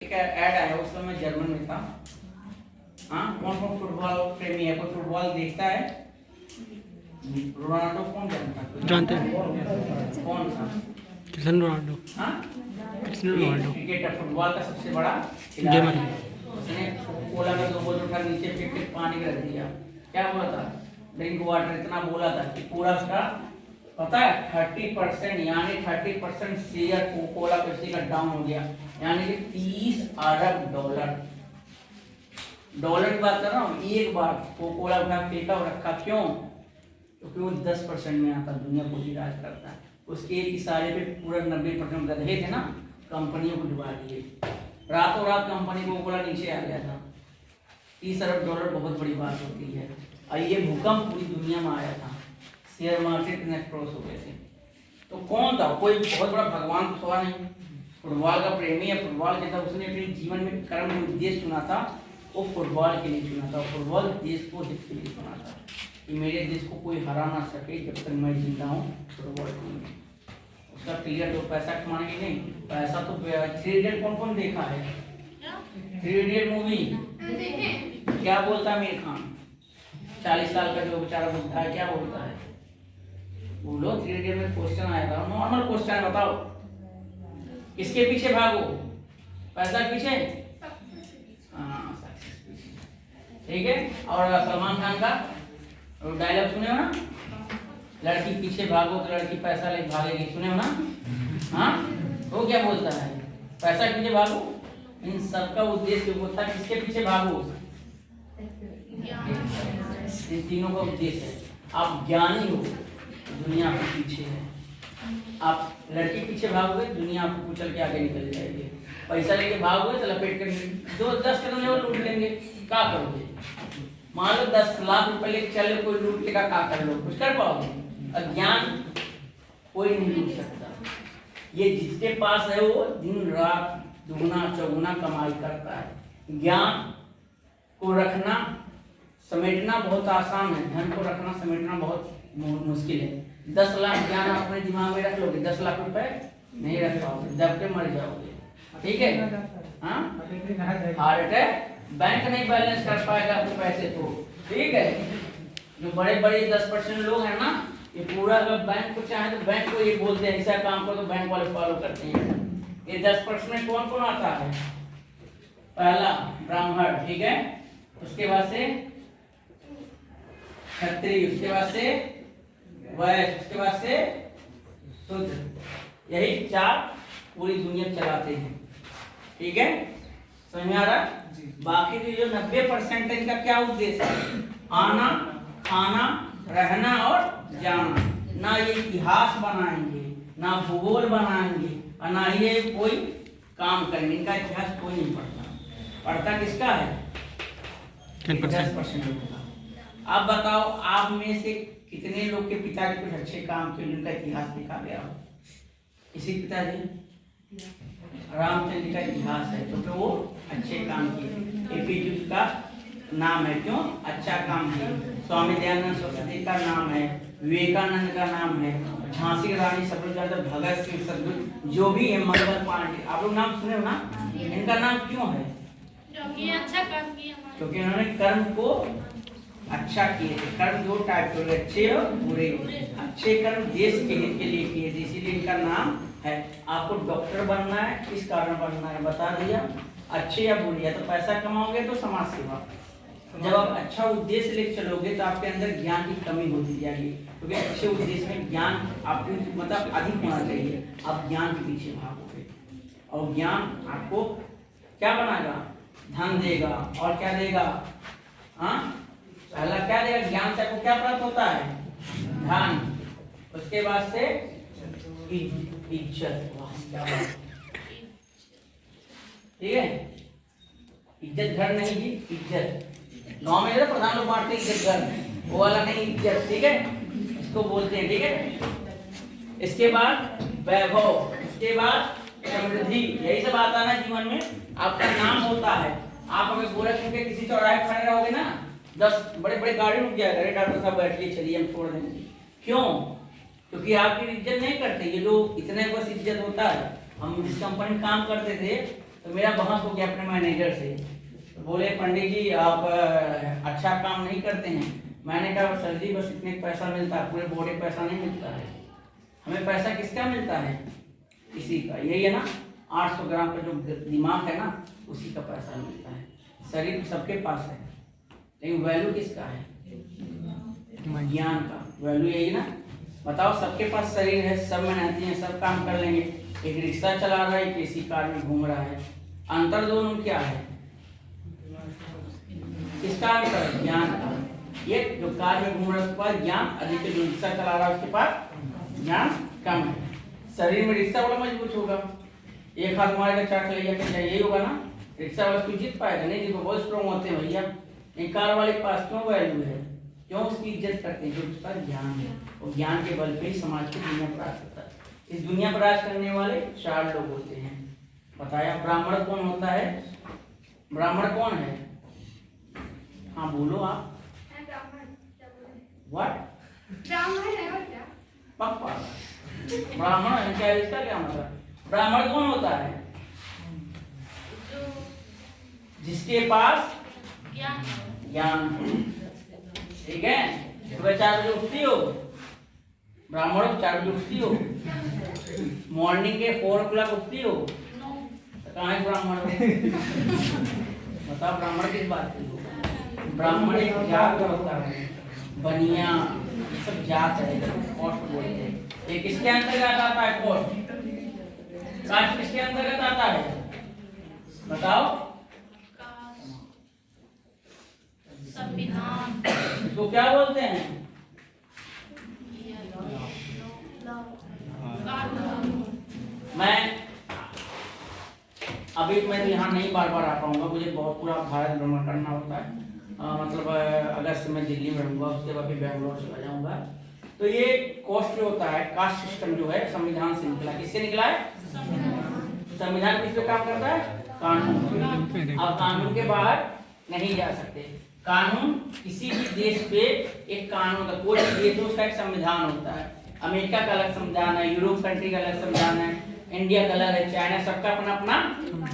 एक ऐड आया उस समय जर्मन में था। हाँ, कौन कौन फुटबॉल प्रेमी है? कोई फुटबॉल देखता है? रोनाल्डो कौन जानता है? जानते हैं कौन सा? Cristiano Ronaldo. हाँ, क्रिस्टियानो रोनाल्डो क्रिकेटर फुटबॉल का सबसे बड़ा खिलाड़ी गेमर। है। उसने कोला का 2 बोतल उठा नीचे फेंक के पानी में रख दिया। क्या बोला था? ड्रिंक वाटर इतना बोला था कि पूरा उसका पता है 30% यानी 30% शेयर कोला पेप्सी का डाउन हो गया, यानी कि 30 अरब डॉलर की बात कर रहा हूँ। एक बार कोला उठा फेंका और रखा। क्यों? क्योंकि वो 10% में आता, दुनिया को ही राज करता है। उसके एक इशारे पे पूरा 90% गधे थे ना, कंपनियों को डुबा दिए। रातों रात कंपनी को कोला नीचे आ गया था। 30 अरब डॉलर बहुत बड़ी बात होती है। और ये भूकंप पूरी दुनिया में आया था, शेयर मार्केट में क्रॉस हो गए थे। तो कौन था? कोई बहुत बड़ा भगवान तो था नहीं, फुटबॉल का प्रेमी है। फुटबॉल के तब उसने अपने जीवन में कर्म में उद्देश्य चुना था, वो फुटबॉल के लिए चुना था। फुटबॉल देश को हित के लिए चुना था कि मेरे देश को कोई हरा ना सके जब तक मैं जिंदा हूँ। फुटबॉल टीम उसका क्लियर, तो पैसा कमाने के नहीं, पैसा तो 3 इडियट कौन कौन देखा है? 3 इडियट मूवी क्या बोलता है आमिर खान? 40 साल का जो बेचारा बुढ़ा है, क्या बोलता है? बोलो। 3 इडियट में क्वेश्चन आया था, नॉर्मल क्वेश्चन है, बताओ किसके पीछे भागो? पैसा के पीछे? हाँ, सक्सेस पीछे। ठीक है। और सलमान खान का डायलॉग सुने हो ना, लड़की पीछे भागो तो लड़की पैसा लेके भागेगी, सुने हो ना? हाँ, वो क्या बोलता है? पैसा के पीछे भागो। इन सबका उद्देश्य होता है किसके पीछे भागो? इन तीनों का उद्देश्य है। आप ज्ञानी हो, दुनिया के पीछे है। आप लड़की पीछे भागोगे, दुनिया आपको कुचल के आगे निकल जाएगी। पैसा लेके भागोगे तो लपेट कर 2-10 कदम ले लूट लेंगे, क्या करोगे? मान लो 10 लाख रुपए लेके चले, कोई लूट लेगा, क्या कर लो? कुछ कर पाओगे? अज्ञान कोई नहीं लूट सकता। ये जिसके पास है वो दिन रात दुगना चौगुना कमाई करता है। ज्ञान को रखना समेटना बहुत आसान है, धन को रखना समेटना बहुत मुश्किल है। 10 लाख ज्ञान अपने दिमाग में रख लोगे, 10 लाख रुपए नहीं रख पाओगे, दब के मर जाओगे। ठीक है? हाँ, हार्ट अटैक, बैंक नहीं बैलेंस कर पाएगा आपके पैसे तो। ठीक है। जो बड़े बड़े 10% लोग हैं ना, ये पूरा अगर बैंक को चाहे तो बैंक को ये बोलते हैं ऐसा काम करो, तो बैंक वाले फॉलो करते हैं। ये 10% में कौन कौन आता है? पहला ब्राह्मण, ठीक है, उसके बाद से क्षत्रिय, उसके बाद से वैश्य, उसके बाद से शूद्र। यही 4 पूरी दुनिया चलाते हैं। ठीक है, समझ में आ रहा? बाकी जो 90% है, इनका क्या उद्देश्य है? आना, खाना, रहना और जाना। ना ये इतिहास बनाएंगे, ना भूगोल बनाएंगे, और ना ये कोई काम करेंगे। इनका इतिहास कोई नहीं पढ़ता। पढ़ता किसका है? 10% लोगों का। आप बताओ, आप में से कितने लोग के पिता के कुछ अच्छे काम किए जिनका इतिहास लिखा गया हो? किसी पिताजी? रामचंद्र का इतिहास है क्योंकि वो अच्छे काम किए। एपीजे का नाम है, क्यों? अच्छा काम किए। स्वामी दयानंद सरस्वती का नाम है, विवेकानंद का नाम है, झांसी की रानी सबसे भगत सिंह, सदगुरु जो भी है, मंगल पांडे, आप लोग नाम सुने हो ना? इनका नाम क्यों है? अच्छा काम किया, क्योंकि इन्होंने कर्म को अच्छा किए थे। कर्म 2 टाइप के, अच्छे और बुरे। अच्छे कर्म देश के हित के लिए किए थे, इसीलिए इनका नाम है। आपको डॉक्टर बनना है, किस कारण बनना है बता दिया, अच्छे या बुरे। या तो पैसा कमाओगे तो समाज सेवा। जब आप अच्छा उद्देश्य लेकर चलोगे तो आपके अंदर ज्ञान की कमी होती जाएगी, क्योंकि अच्छे उद्देश्य में ज्ञान आपको मतलब अधिक होना चाहिए। आप ज्ञान के पीछे भागोगे और ज्ञान आपको क्या बनाएगा? धन देगा। और क्या देगा? हाँ, पहला क्या देगा? ज्ञान से आपको क्या प्राप्त होता है? धन। उसके बाद से इज्जत। ठीक है, इज्जत घर नहीं जी, इज्जत। गाँव में प्रधान लोग बांटते इज्जत घर, वो वाला नहीं, इज्जत। ठीक है, इसको बोलते हैं। ठीक है, इसके बाद वैभव, इसके बाद समृद्धि। यही सब आता है ना जीवन में। आपका नाम होता है। आप अगर गोरखपुर के किसी चौराहे खड़े रहोगे ना, 10 बड़े बड़े गाड़ी रुक जाएगा, अरे डॉक्टर साहब बैठिए, चलिए हम छोड़ देंगे। क्यों? क्योंकि आपकी इज्जत नहीं करते ये लोग। इतने बस इज्जत होता है। हम जिस कंपनी में काम करते थे, तो मेरा बहस हो गया अपने मैनेजर से। तो बोले पंडित जी आप अच्छा काम नहीं करते हैं। मैंने कहा सर जी बस इतने पैसा मिलता है, पूरे बॉडी पैसा नहीं मिलता है। हमें पैसा किसका मिलता है? किसी का, यही है ना 800 ग्राम का जो दिमाग है ना, उसी का पैसा मिलता है। शरीर सबके पास है, लेकिन वैल्यू किसका है? ज्ञान का वैल्यू यही ना। बताओ सबके पास शरीर है, सब मेहनती हैं, सब काम कर लेंगे। एक रिक्शा चला रहा है, एक एसी कार में घूम रहा है, अंतर दोनों क्या है? किसका अंतर है? ज्ञान का। ये जो कार में घूम रहा है उसके पास ज्ञान अधिक है, जो रिक्शा चला रहा है उसके पास ज्ञान कम है। शरीर में रिक्शा वाला मजबूत होगा, एक हाथ मारेगा चाट ले जाके, यही होगा ना। रिक्शा वाला कोई जीत पाएगा नहीं, जिसको बहुत स्ट्रॉन्ग होते हैं भैया। एक कार वाले के पास क्यों वैल्यू है? क्यों उसकी इज्जत करते हैं? जो उसका ज्ञान है, और ज्ञान के बल पे ही समाज को दुनिया पर राज करता है। इस दुनिया पर राज करने वाले 4 लोग होते हैं। बताया ब्राह्मण कौन होता है? ब्राह्मण कौन है? हाँ बोलो आप। व्हाट? पप्पा ब्राह्मण है क्या? इसका क्या मतलब? ब्राह्मण कौन होता है? जिसके पास ज्ञान। ठीक है, सुबह 4 बजे उठती हो? ब्राह्मण 4 बजे उठती हो? मॉर्निंग के 4 o'clock उठती हो? तो कहाँ है ब्राह्मण? बताओ ब्राह्मण किस बात की? ब्राह्मण एक जात होता है, बनिया ये सब जात है, कोष्ठ बोलते हैं। ये किसके अंतर्गत आता है? कोष्ठ। कास्ट किसके अंतर्गत आता है? बताओ। संविधान। इसको क्या बोलते हैं? मैं अभी मैं यहाँ नहीं बार आ पाऊंगा, मुझे बहुत पूरा भारत भ्रमण करना होता है। मतलब अगस्त में दिल्ली में रहूंगा, उसके बाद फिर बेंगलोर चला जाऊंगा। तो ये कोष्ठ जो होता है, कास्ट सिस्टम जो है, संविधान से निकला। किससे निकला है? संविधान किस पे काम करता है? कानून। अब कानून के बाहर नहीं जा सकते। कानून किसी भी देश पे एक कानून का, कोई देश है उसका एक संविधान होता है। अमेरिका का अलग संविधान है, यूरोप कंट्री का अलग संविधान है, इंडिया का अलग है, चाइना, सबका अपना अपना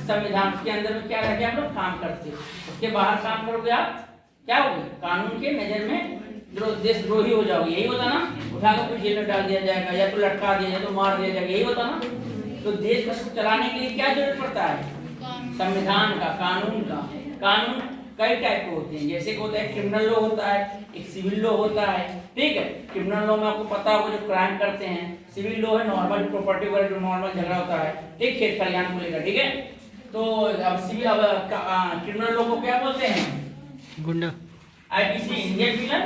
संविधान। उसके अंदर में क्या रह गया? हम लोग काम करते हैं। उसके बाहर काम करोगे आप क्या होगे? कानून के नजर में देशद्रोही हो जाओगे। यही होता ना, उठाकर कोई जेल में डाल दिया जाएगा, या तो लटका दिया जाए, तो मार दिया जाएगा, यही होता ना। तो देश को चलाने के लिए क्या जरूरत पड़ता है? संविधान का, कानून का। कानून कई टाइप के होते हैं, जैसे कि होता है क्रिमिनल लॉ होता है, एक सिविल लॉ होता है। ठीक है, क्रिमिनल लॉ में आपको पता होगा जो क्राइम करते हैं। सिविल लॉ है नॉर्मल प्रॉपर्टी वगैरह जो नॉर्मल झगड़ा होता है, ठीक, खेत खलिहान को लेकर। ठीक है, तो अब सिविल क्रिमिनल लॉ को क्या बोलते हैं? गुंडा। आईपीसी इंडियन पिनल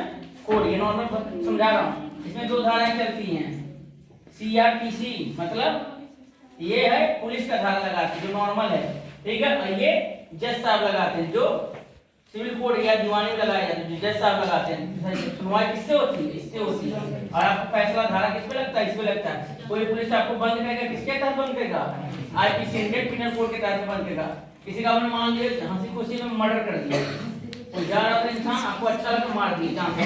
कोड, ये नॉर्मल समझा रहा हूँ। इसमें 2 धाराएं चलती हैं। सीआरपीसी मतलब ये है पुलिस का धारा लगाते हैं जो नॉर्मल है। ठीक है, और ये जज साहब लगाते हैं, जो सिविल कोड या दीवानी में लगाए जाते हैं, जज साहब लगाते हैं। सुनवाई किससे होती है? इससे होती है। और आपको फैसला धारा किस पे लगता है? इस पे लगता है। कोई पुलिस आपको बंद करेगा, किसके तहत बंद करेगा? आईपीसी इंडियन पिनल कोड के तहत बंद करेगा। किसी का आपने मान लिया हंसी खुशी में मर्डर कर दिया, तो जा रहा था इंसान, आपको अच्छा लगा मार दिया जान से।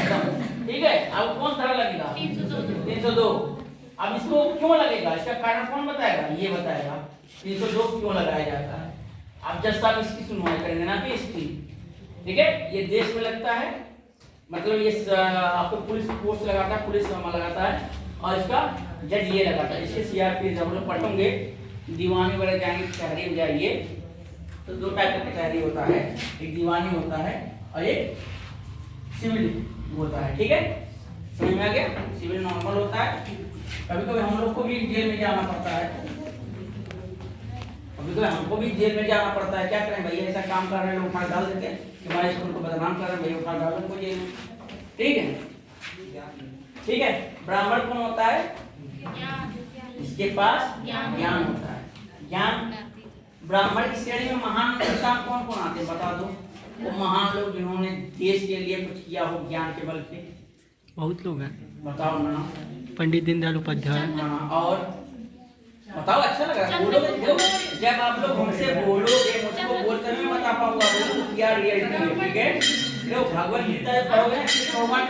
ठीक है, अब कौन धारा लगेगा? 302। अब इसको क्यों लगेगा? इसका कारण कौन बताएगा? ये बताएगा 302 क्यों लगाया जाता है। अब जज साहब इसकी सुनवाई करेंगे ना कि इसकी। ठीक है, ये देश में लगता है, मतलब ये आपको पुलिस फोर्स लगाता है, पुलिस लगाता है, और इसका जज ये लगाता है। इसके सीआरपी जब हम लोग पढ़ोगे, दीवानी वगैरह जाएंगे, कचहरी में जाइए, तो 2 टाइप का कचहरी होता है, एक दीवानी होता है और एक सिविल होता है। ठीक है, समझ में आ गया? सिविल नॉर्मल होता है। कभी कभी हम लोग को भी जेल में जाना पड़ता है, कभी कभी हमको भी जेल में जाना पड़ता है। क्या करें भैया, ऐसा काम कर रहे हैं, उठा डाल देते हैं, हमारे स्कूल को बदनाम कर रहे हैं, भैया उठा डाल देते जेल में। ठीक है, ठीक है। ब्राह्मण कौन होता है? इसके पास ज्ञान होता है। ज्ञान। ब्राह्मण की श्रेणी में महान इंसान कौन कौन आते हैं बता दो? वो महान लोग जिन्होंने देश के लिए कुछ किया हो ज्ञान के बल पे। बहुत लोग हैं, बताओ ना। पंडित दीनदयाल उपाध्याय। हाँ, और बताओ, अच्छा लग रहा है बोलोगे। जब आप लोग हमसे बोलोगे, मुझको बोलते मैं बता पाऊंगा क्या रियलिटी है। ठीक है, जो भगवत गीता पढ़ोगे भगवान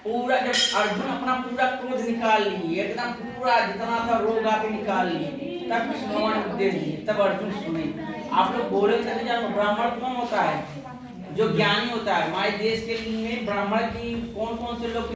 पूरा, जब अर्जुन अपना पूरा क्रोध निकाल लिए, एकदम पूरा जितना था रोग आके निकाल लिए, तब भगवान उपदेश दिए, तब अर्जुन सुने। आप लोग बोले थे जानो ब्राह्मण कौन होता है? जो ज्ञानी होता है। हमारे देश के में ब्राह्मण की कौन कौन से लोग